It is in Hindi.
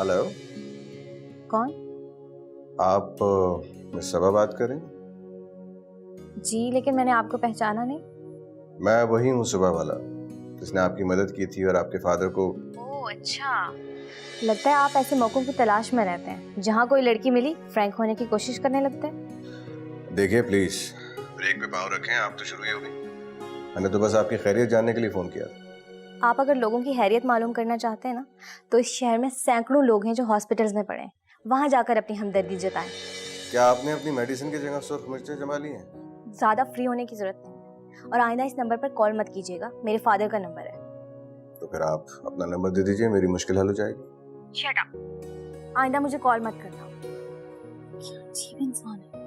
हेलो, कौन? आप मिस सबा बात कर रही हैं? जी, लेकिन मैंने आपको पहचाना नहीं। मैं वही हूँ सुबह वाला जिसने आपकी मदद की थी और आपके फादर को। ओह अच्छा। लगता है आप ऐसे मौकों की तलाश में रहते हैं, जहाँ कोई लड़की मिली फ्रैंक होने की कोशिश करने लगते हैं। देखिए प्लीज, ब्रेक पे पाँव रखें। आप तो शुरू ही हो गई। मैंने तो बस आपकी खैरियत जानने के लिए फोन किया था। आप अगर लोगों की हैरियत मालूम करना चाहते हैं ना, तो इस शहर में सैकड़ों लोग हैं जो हॉस्पिटल्स में पड़े हैं। वहाँ जाकर अपनी हमदर्दी जताएं। क्या आपने अपनी मेडिसिन की जगह सुर्ख मिर्चें जमा ली हैं? ज्यादा फ्री होने की जरूरत नहीं है, और आइंदा इस नंबर पर कॉल मत कीजिएगा, मेरे फादर का नंबर है। तो फिर आप अपना नंबर दे दीजिए, मेरी मुश्किल हल हो जाएगी। Shut up. आइंदा मुझे कॉल मत करना। क्या अजीब इंसान है।